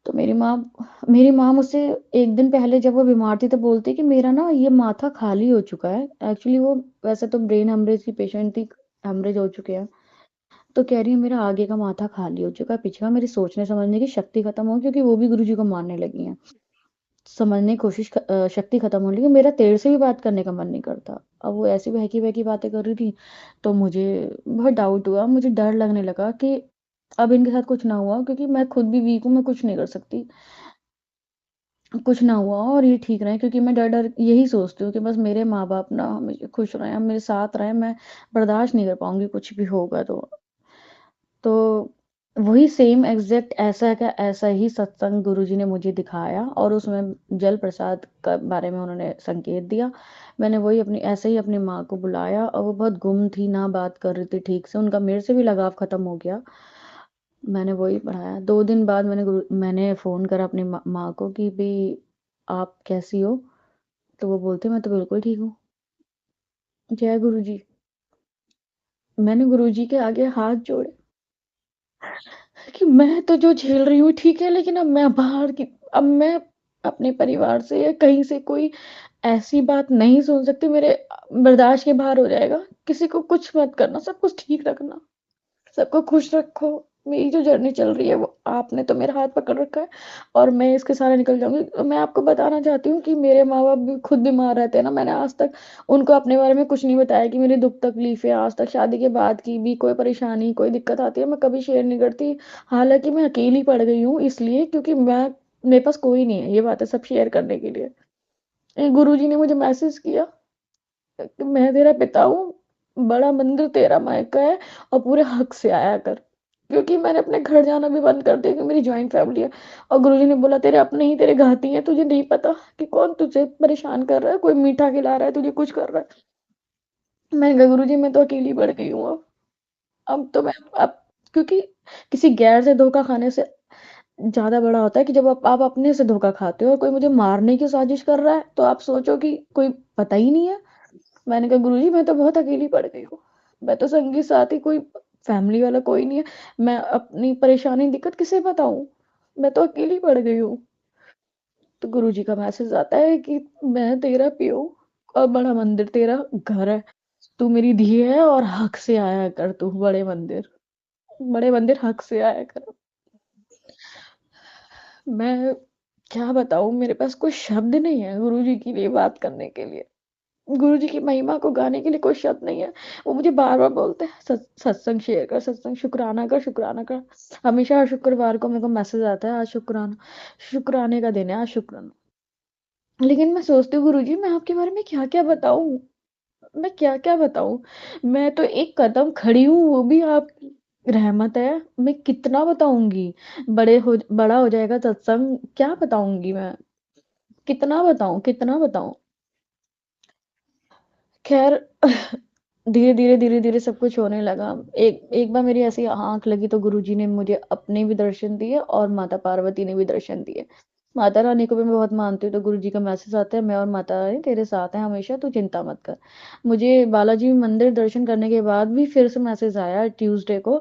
तो मेरी माँ मुझसे 1 दिन पहले जब वो बीमार थी तो बोलती कि मेरा ना ये माथा खाली हो चुका है। एक्चुअली वो वैसे तो ब्रेन हेमरेज की पेशेंट थी, हेमरेज हो चुके हैं। तो कह रही है मेरा आगे का माथा खाली हो चुका है, पीछे का मेरी सोचने समझने की शक्ति खत्म हो गई क्योंकि वो भी गुरुजी को मानने लगी हैं। समझने की शक्ति खत्म होने लगी, मेरा तेरे से भी बात करने का मन नहीं करता। अब वो ऐसी बहकी-बहकी बातें कर रही थी, तो मुझे बहुत डाउट हुआ, मुझे डर लगने लगा कि अब इनके साथ कुछ ना हुआ क्योंकि मैं खुद भी वीक हूँ, मैं कुछ नहीं कर सकती। कुछ ना हुआ और ये ठीक रहें क्योंकि मैं डर-डर यही सोचती हूँ कि बस मेरे माँ-बाप ना हमेशा खुश रहें, मेरे साथ रहें, मैं बर्दाश्त नहीं कर पाऊँगी कुछ भी होगा तो। तो वही सेम एग्ज़ैक्ट ऐसा का ऐसा ही सत्संग गुरुजी ने मुझे दिखाया और उसमें जल प्रसाद का बारे में उन्होंने संकेत दिया। मैंने वही अपनी ऐसे ही अपनी माँ को बुलाया और वो बहुत गुम थी, ना बात कर रही थी ठीक से, उनका मेरे से भी लगाव ख़त्म हो गया। मैंने वही पढ़ाया। 2 दिन बाद मैंने फ़ोन करा अपनी माँ को कि भई आप कैसी हो? तो वो बोलते मैं तो बिल्कुल ठीक हूँ। जय गुरुजी। मैंने गुरुजी के आगे हाथ जोड़े कि मैं तो जो झेल रही हूँ ठीक है, लेकिन अब मैं अपने परिवार से या कहीं से कोई ऐसी बात नहीं सुन सकती, मेरे बर्दाश्त के बाहर हो जाएगा। किसी को कुछ मत करना, सब कुछ ठीक रखना, सबको खुश रखो। मेरी जो जर्नी चल रही है वो आपने तो मेरा हाथ पकड़ रखा है और मैं इसके सहारे निकल जाऊँगी। मैं आपको बताना चाहती हूँ कि मेरे माँ-बाप भी खुद बीमार रहते हैं ना, मैंने आज तक उनको अपने बारे में कुछ नहीं बताया कि मेरी दुःख-तकलीफ़ें आज तक शादी के बाद की भी कोई परेशानी, कोई दिक्कत आती है, मैं कभी शेयर नहीं करती। हालाँकि मैं अकेली पड़ गई हूँ इसलिए क्योंकि मेरे पास कोई नहीं है ये बातें सब शेयर करने के लिए। गुरुजी ने मुझे मैसेज किया कि मैं तेरा पिता हूँ, बड़ा मंदिर तेरा मायका है और पूरे हक से आया कर। क्योंकि मैंने अपने घर जाना भी बंद कर दिया क्योंकि मेरी जॉइंट फैमिली है और गुरुजी ने बोला तेरे अपने ही तेरे घाती हैं, तुझे नहीं पता कि कौन तुझे परेशान कर रहा है, कोई मीठा खिला रहा है, तुझे कुछ कर रहा है। मैंने कहा गुरुजी मैं तो अकेली पड़ गई हूँ अब। अब तो मैं अब क्योंकि किसी गैर से धोखा खाने से ज़्यादा बड़ा होता है कि जब आप अपने से धोखा खाते हो और कोई मुझे मारने की साजिश कर रहा है, तो आप सोचो कि कोई पता ही नहीं है। मैंने कहा गुरुजी मैं तो बहुत अकेली पड़ गई हूँ। मैं तो संगी साथी कोई फैमिली वाला कोई नहीं है। मैं अपनी परेशानी दिक्कत किसे बताऊँ? मैं तो अकेली पड़ गई हूँ। तो गुरुजी का मैसेज आता है कि मैं तेरा पीओ और बड़ा मंदिर तेरा घर है। तू मेरी धी है और हक से आया कर तू बड़े मंदिर। बड़े मंदिर हक से आया कर। मैं क्या बताऊँ मेरे पास कोई शब्द नहीं है गुरुजी के लिए बात करने के लिए। गुरुजी की महिमा को गाने के लिए कोई शब्द नहीं है। वो मुझे बार-बार बोलते हैं सत्संग शेयर कर, सत्संग शुक्राना कर, शुक्राना कर। हमेशा हर शुक्रवार को मेरे को मैसेज आता है आज शुक्राना शुक्राने का दिन है, आज शुक्राना। लेकिन मैं सोचती हूँ गुरुजी मैं आपके बारे में क्या-क्या बताऊँ? मैं क्या-क्या बताऊँ? मैं तो एक कदम खड़ी हूँ वो भी आपकी रहमत है। मैं कितना बताऊँगी? बड़ा हो जाएगा सत्संग, क्या बताऊँगी मैं? कितना बताऊँ, कितना बताऊँ? ख़ैर धीरे-धीरे, धीरे-धीरे सब कुछ होने लगा। एक एक बार मेरी ऐसी आँख लगी तो गुरुजी ने मुझे अपने भी दर्शन दिए और माता पार्वती ने भी दर्शन दिए। माता रानी को भी मैं बहुत मानती हूँ, तो गुरुजी का मैसेज आता है, "मैं और माता रानी तेरे साथ हैं हमेशा, तू चिंता मत कर।" मुझे बालाजी मंदिर दर्शन करने के बाद भी फिर से मैसेज आया ट्यूसडे को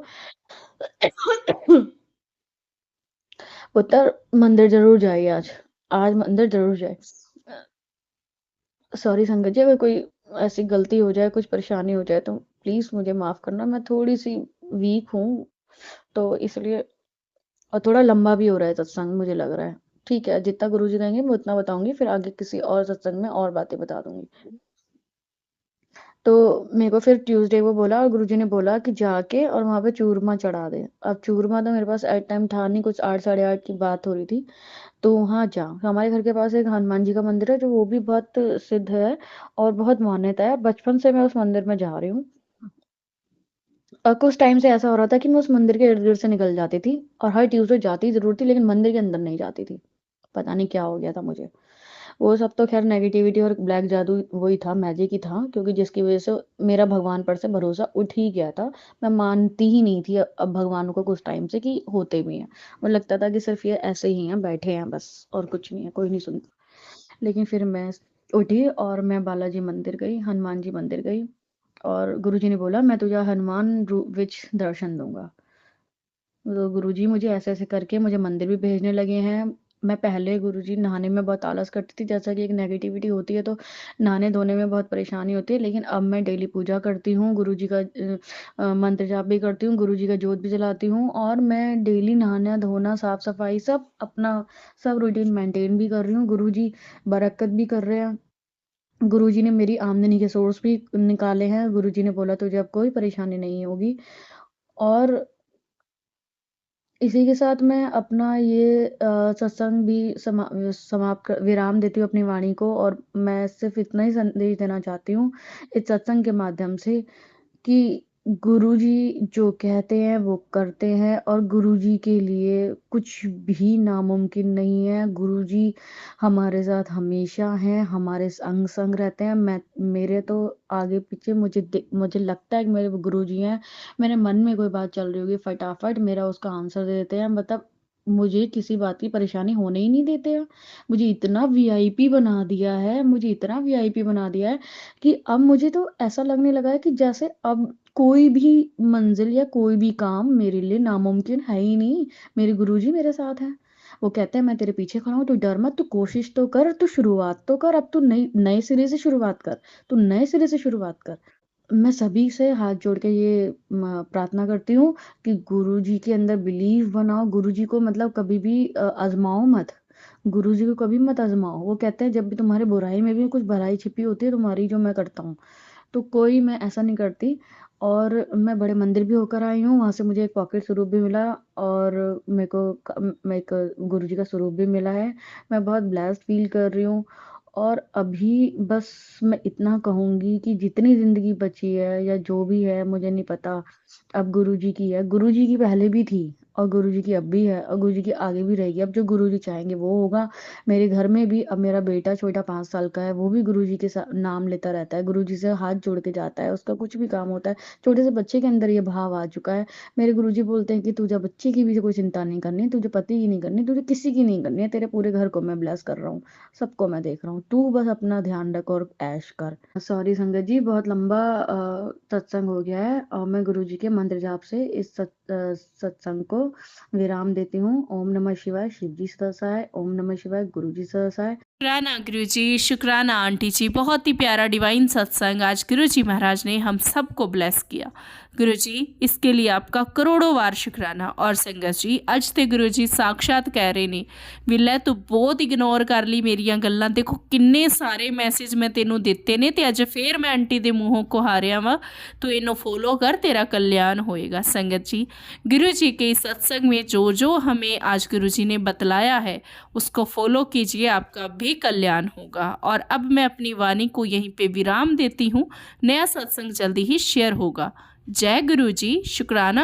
"पुत्र मंदिर ज़रूर जाइए आज। आज मंदिर ज़रूर जाए।" सॉरी संगत जी, अगर कोई ऐसी गलती हो जाए, कुछ परेशानी हो जाए तो प्लीज़ मुझे माफ़ करना। मैं थोड़ी-सी वीक हूँ, तो इसलिए और थोड़ा लंबा भी हो रहा है सत्संग मुझे लग रहा है। ठीक है, जितना गुरुजी कहेंगे मैं उतना बताऊँगी, फिर आगे किसी और सत्संग में और बातें बता दूँगी। तो मेरे को फिर ट्यूसडे को बोला और गुरुजी ने बोला कि जाके और वहाँ पे चूरमा चढ़ा दे। अब चूरमा तो मेरे पास एट टाइम था नहीं, कुछ 8 साढ़े 8 की बात हो रही थी। तो वहाँ जा, हमारे घर के पास एक हनुमान जी का मंदिर है जो वो भी बहुत सिद्ध है और बहुत मान्यता है। बचपन से मैं उस मंदिर में जा रही हूँ। कुछ टाइम से ऐसा हो रहा था कि मैं उस मंदिर के इर्द-गिर्द से निकल जाती थी और हर ट्यूसडे जाती ज़रूर थी लेकिन मंदिर के अंदर नहीं जाती थी। पता नहीं क्या हो गया था मुझे। वो सब तो ख़ैर नेगेटिविटी और ब्लैक जादू वही था, मैजिक ही था क्योंकि जिसकी वज़ह से मेरा भगवान पर से भरोसा उठ ही गया था। मैं मानती ही नहीं थी अब भगवान को कुछ टाइम से कि होते भी हैं। मुझे लगता था कि सिर्फ़ ये ऐसे ही हैं, बैठे हैं बस और कुछ नहीं है, कोई नहीं सुनता। लेकिन फिर मैं उठी और मैं बालाजी मंदिर गई, हनुमान जी मंदिर गई और गुरुजी ने बोला मैं तुझे हनुमान विच दर्शन दूँगा। तो गुरुजी मुझे ऐसे-ऐसे करके मुझे मंदिर भी भेजने लगे हैं। मैं पहले गुरुजी नहाने में बहुत आलस करती थी, जैसा कि एक नेगेटिविटी होती है तो नहाने-धोने में बहुत परेशानी होती है। लेकिन अब मैं डेली पूजा करती हूँ, गुरुजी का मंत्र जाप भी करती हूँ, गुरुजी का जोत भी जलाती हूँ और मैं डेली नहाना-धोना, साफ-सफाई सब अपना सब रूटीन मेंटेन भी कर रही हूँ। गुरुजी बरकत भी कर रहे हैं। गुरुजी ने मेरी आमदनी के सोर्स भी निकाले हैं। गुरुजी ने बोला तुझे अब कोई परेशानी नहीं होगी और इसी के साथ मैं अपना ये सत्संग भी समाप्त विराम देती हूँ अपनी वाणी को और मैं सिर्फ इतना ही संदेश देना चाहती हूँ इस सत्संग के माध्यम से कि गुरुजी जो कहते हैं वो करते हैं और गुरुजी के लिए कुछ भी नामुमकिन नहीं है। गुरुजी हमारे साथ हमेशा हैं, हमारे संग संग रहते हैं। मैं मेरे तो आगे पीछे मुझे लगता है कि मेरे वो गुरुजी हैं। मेरे मन में कोई बात चल रही होगी फटाफट मेरा उसका आंसर दे देते हैं, मतलब मुझे किसी बात की परेशानी होने ही नहीं देते हैं। मुझे इतना वीआईपी बना दिया है, मुझे इतना वीआईपी बना दिया है कि अब मुझे तो ऐसा लगने लगा है कि जैसे अब कोई भी मंजिल या कोई भी काम मेरे लिए नामुमकिन है ही नहीं। मेरे गुरुजी मेरे साथ हैं। वो कहते हैं मैं तेरे पीछे खड़ा हूँ, तू डर मत, तू कोशिश तो कर, तू शुरुआत तो कर, अब तू नई नए सिरे से शुरुआत कर, तू नए सिरे से शुरुआत कर। मैं सभी से हाथ जोड़ के ये प्रार्थना करती हूँ कि गुरुजी के अंदर बिलीव बनाओ, गुरुजी को मतलब कभी भी आज़माओ मत। गुरुजी को कभी मत आज़माओ। वो कहते हैं जब भी तुम्हारे बुराई में भी कुछ भलाई छिपी होती है तुम्हारी, जो मैं करता हूँ, तो कोई मैं ऐसा नहीं करती। और मैं बड़े मंदिर भी होकर आई हूँ, वहाँ से मुझे एक पॉकेट स्वरूप भी मिला और मेरे को मैं एक गुरुजी का स्वरूप भी मिला है। मैं बहुत ब्लेस्ड फील कर रही हूँ। और अभी बस मैं इतना कहूँगी कि जितनी ज़िंदगी बची है या जो भी है मुझे नहीं पता, अब गुरुजी की है। गुरुजी की पहले भी थी और गुरुजी की अब भी है और गुरुजी की आगे भी रहेगी। अब जो गुरुजी चाहेंगे वो होगा। मेरे घर में भी अब मेरा बेटा छोटा 5 साल का है, वो भी गुरुजी के नाम लेता रहता है, गुरुजी से हाथ जोड़ के जाता है, उसका कुछ भी काम होता है। छोटे से बच्चे के अंदर ये भाव आ चुका है। मेरे गुरुजी बोलते हैं कि तुझे बच्चे की भी कोई चिंता नहीं करनी, तुझे पति की नहीं करनी, तुझे किसी की नहीं करनी है, तेरे पूरे घर को मैं ब्लेस कर रहा हूँ, सबको मैं देख रहा हूँ, तू बस अपना ध्यान रख और ऐश कर। सॉरी संगत जी, बहुत लंबा सत्संग हो गया है और मैं गुरुजी के मंत्र जाप से इस सत्संग को विराम देती हूँ। ओम नमः शिवाय, शिव जी सदा सहाय। ओम नमः शिवाय, गुरु जी सदा सहाय। शुक्राना गुरुजी, शुक्राना आंटी जी, बहुत ही प्यारा डिवाइन सत्संग आज गुरुजी महाराज ने हम सबको ब्लेस किया। गुरुजी इसके लिए आपका करोड़ों बार शुक्राना। और संगत जी ਅੱਜ ਤੇ गुरुजी साक्षात कह रहे ने ਵੀ ਲੈ ਤੂੰ ਬਹੁਤ ਇਗਨੋਰ ਕਰ ਲਈ ਮੇਰੀਆਂ ਗੱਲਾਂ, ਦੇਖੋ ਕਿੰਨੇ ਸਾਰੇ ਮੈਸੇਜ ਮੈਂ ਤੈਨੂੰ ਦਿੱਤੇ ਨੇ ਤੇ ਅੱਜ ਫੇਰ मैं आंटी ਦੇ ਮੂੰਹੋਂ ਕੁਹਾਰਿਆ ਵਾ, ਤੂੰ ਇਹਨੂੰ फॉलो कर, तेरा कल्याण होएगा। संगत जी गुरु जी के इस सत्संग में जो जो हमें आज गुरु जी ने बतलाया है उसको फॉलो कीजिए, आपका भी कल्याण होगा। और अब मैं अपनी वाणी को यहीं पे विराम देती हूँ। नया सत्संग जल्दी ही शेयर होगा। जय गुरु जी, शुक्राना।